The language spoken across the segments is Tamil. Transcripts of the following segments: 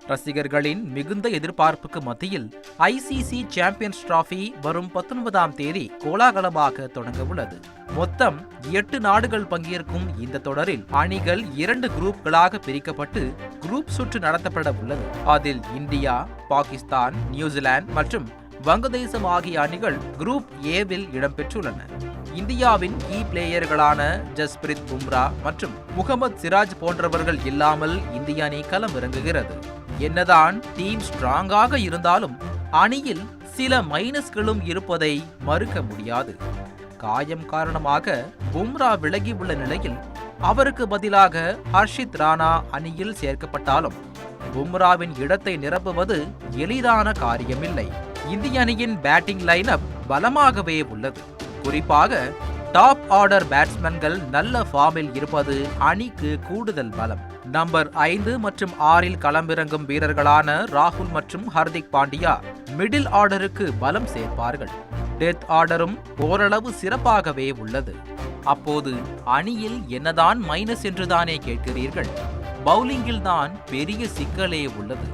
ரசிகர்களின் மிகுந்த எதிர்பார்ப்புக்கு மத்தியில் ஐசிசி சாம்பியன்ஸ் டிராபி வரும் 19ஆம் தேதி கோலாகலமாக தொடங்க உள்ளது. மொத்தம் 8 நாடுகள் பங்கேற்கும் இந்த தொடரில் அணிகள் 2 குரூப்களாக பிரிக்கப்பட்டு குரூப் சுற்று நடத்தப்பட உள்ளது. அதில் இந்தியா, பாகிஸ்தான், நியூசிலாந்து மற்றும் வங்கதேசம் ஆகிய அணிகள் குரூப் ஏவில் இடம்பெற்றுள்ளன. இந்தியாவின் கீ பிளேயர்களான ஜஸ்பிரித் பும்ரா மற்றும் முகமது சிராஜ் போன்றவர்கள் இல்லாமல் இந்திய அணி களம் இறங்குகிறது. என்னதான் டீம் ஸ்ட்ராங்காக இருந்தாலும் அணியில் சில மைனஸ்களும் இருப்பதை மறுக்க முடியாது. காயம் காரணமாக பும்ரா விலகி உள்ள நிலையில் அவருக்கு பதிலாக ஹர்ஷித் ராணா அணியில் சேர்க்கப்பட்டாலும் பும்ராவின் இடத்தை நிரப்புவது எளிதான காரியமில்லை. இந்திய அணியின் பேட்டிங் லைனப் பலமாகவே உள்ளது. குறிப்பாக டாப் ஆர்டர் பேட்ஸ்மேன்கள் நல்ல ஃபார்மில் இருப்பது அணிக்கு கூடுதல் பலம். நம்பர் 5 மற்றும் 6 களமிறங்கும் வீரர்களான ராகுல் மற்றும் ஹர்திக் பாண்டியா மிடில் ஆர்டருக்கு பலம் சேர்ப்பார்கள். டெத் ஆர்டரும் ஓரளவு சிறப்பாகவே உள்ளது. அப்போது அணியில் என்னதான் மைனஸ் என்றுதானே கேட்கிறீர்கள்? பவுலிங்கில் தான் பெரிய சிக்கலே உள்ளது.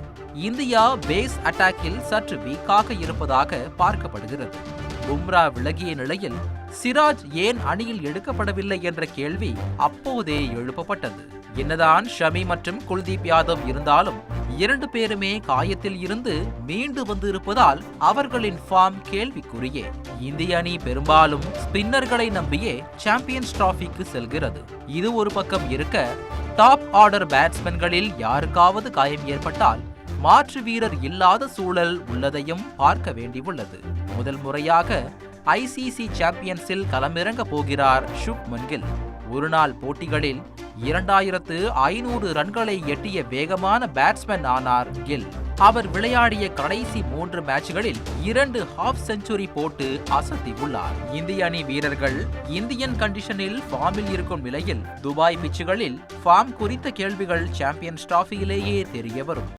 இந்தியா பேஸ் அட்டாக்கில் சற்று வீக்காக இருப்பதாக பார்க்கப்படுகிறது. பும்ரா விலகிய நிலையில் சிராஜ் ஏன் அணியில் எடுக்கப்படவில்லை என்ற கேள்வி அப்போதே எழுப்பப்பட்டது. என்னதான் ஷமி மற்றும் குல்தீப் யாதவ் இருந்தாலும் 2 பேருமே காயத்தில் இருந்து மீண்டு வந்து இருப்பதால் அவர்களின் ஃபார்ம் கேள்விக்குரியே. இந்திய அணி பெரும்பாலும் ஸ்பின்னர்களை நம்பியே சாம்பியன்ஸ் டிராபிக்கு செல்கிறது. இது ஒரு பக்கம் இருக்க, டாப் ஆர்டர் பேட்ஸ்மேன்களில் யாருக்காவது காயம் ஏற்பட்டால் மாற்று வீரர் இல்லாத சூழல் உள்ளதையும் பார்க்க வேண்டியுள்ளது. முதல் முறையாக ஐசிசி சாம்பியன்ஸில் களமிறங்க போகிறார் சுப்மன் கில். ஒருநாள் போட்டிகளில் 2500 ரன்களை எட்டிய வேகமான பேட்ஸ்மேன் ஆனார் கில். அவர் விளையாடிய கடைசி 3 மேட்ச்களில் 2 ஹாஃப் செஞ்சுரி போட்டு அசத்தியுள்ளார். இந்திய அணி வீரர்கள் இந்தியன் கண்டிஷனில் ஃபார்மில் இருக்கும் நிலையில் துபாய் பிச்சுகளில் ஃபார்ம் குறித்த கேள்விகள் சாம்பியன்ஸ் டிராபியிலேயே தெரிய வரும்.